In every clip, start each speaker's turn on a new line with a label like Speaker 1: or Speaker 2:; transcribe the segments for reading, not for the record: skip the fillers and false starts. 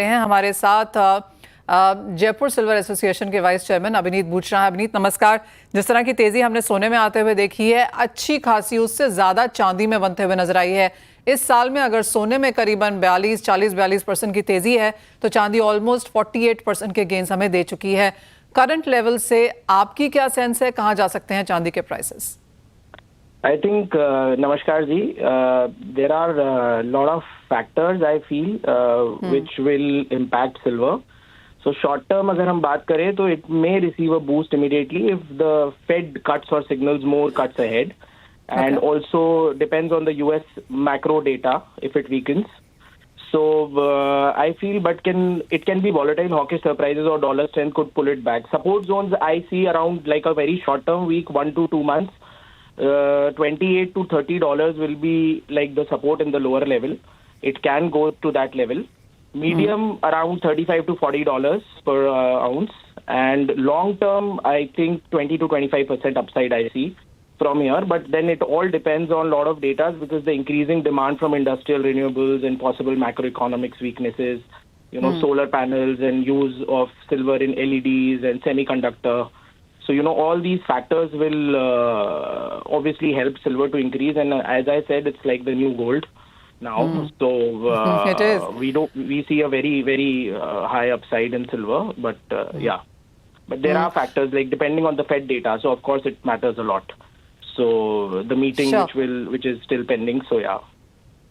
Speaker 1: हैं हमारे साथ जयपुर सिल्वर एसोसिएशन के वाइस चेयरमैन अभिनीत बूचरा। अभिनीत नमस्कार। जिस तरह की तेजी हमने सोने में आते हुए देखी है, अच्छी खासी उससे ज्यादा चांदी में बनते हुए नजर आई है। इस साल में अगर सोने में करीबन 40-42% की तेजी है तो चांदी ऑलमोस्ट 48% के गेन्स हमें दे चुकी है। करंट लेवल से आपकी क्या सेंस है, कहां जा सकते हैं चांदी के prices?
Speaker 2: I think, Namaskar ji, there are a lot of factors I feel which will impact silver. So short term अगर हम बात करें तो it may receive a boost immediately if the Fed cuts or signals more cuts ahead. And also depends on the US macro data if it weakens. So I feel but it can be volatile, hawkish surprises or dollar strength could pull it back. Support zones I see around like a very short term week, 1 to 2 months. $28 to $30 will be like the support in the lower level. It can go to that level. Medium around $35 to $40 per ounce, and long term I think 20 to 25% upside I see from here. But then it all depends on a lot of data because the increasing demand from industrial renewables and possible macroeconomics weaknesses, solar panels and use of silver in LEDs and semiconductor. So, all these factors will obviously help silver to increase. And as I said, it's like the new gold now. So
Speaker 1: it is.
Speaker 2: We see a very, very high upside in silver. But yeah, but there are factors like depending on the Fed data. So, of course, it matters a lot. So the meeting which is still pending. So, yeah.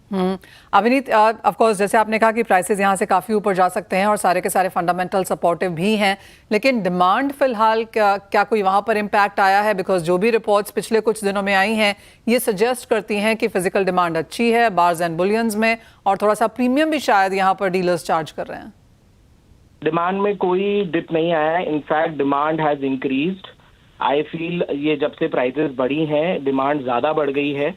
Speaker 1: अभिनीत, of course जैसे आपने कहा कि prices यहाँ से काफ़ी ऊपर जा सकते हैं और सारे के सारे फंडामेंटल सपोर्टिव भी हैं, लेकिन डिमांड फिलहाल क्या कोई वहाँ पर इम्पैक्ट आया है? बिकॉज जो भी रिपोर्ट्स पिछले कुछ दिनों में आई हैं ये सजेस्ट करती हैं कि फिजिकल डिमांड अच्छी है बार्स एंड बुलियंस में, और थोड़ा सा प्रीमियम भी शायद यहाँ पर डीलर्स चार्ज कर रहे हैं।
Speaker 2: डिमांड में कोई डिप नहीं आया है, in fact demand has increased. I feel ये जब से प्राइसेस बढ़ी हैं डिमांड ज़्यादा बढ़ गई है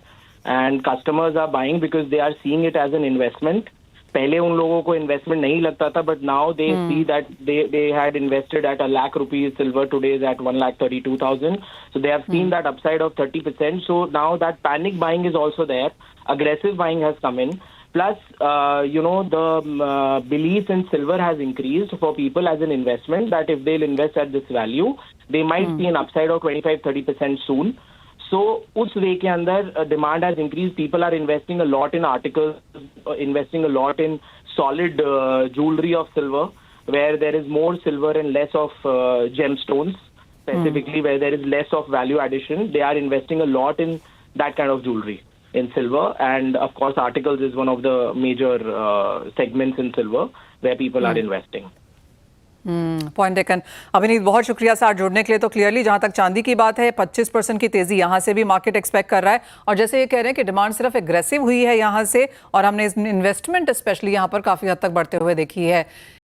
Speaker 2: and customers are buying because they are seeing it as an investment. पहले उन लोगों को investment नहीं लगता था, but now they see that they had invested at ₹1 lakh silver, today is at 1,32,000. So they have seen that upside of 30%. So now that panic buying is also there. Aggressive buying has come in. Plus, the belief in silver has increased for people as an investment, that if they'll invest at this value, they might see an upside of 25-30% soon. So, उस वे के अंदर demand has increased. People are investing a lot in articles, investing a lot in solid jewelry of silver, where there is more silver and less of gemstones, specifically where there is less of value addition. They are investing a lot in that kind of jewelry in silver, and of course, articles is one of the major segments in silver where people are investing.
Speaker 1: Point taken. अभिनीत, बहुत शुक्रिया साथ जुड़ने के लिए। तो clearly जहां तक चांदी की बात है 25% की तेजी यहां से भी मार्केट एक्सपेक्ट कर रहा है, और जैसे ये कह रहे हैं कि डिमांड सिर्फ एग्रेसिव हुई है यहां से, और हमने इन्वेस्टमेंट स्पेशली यहां पर काफी हद तक बढ़ते हुए देखी है।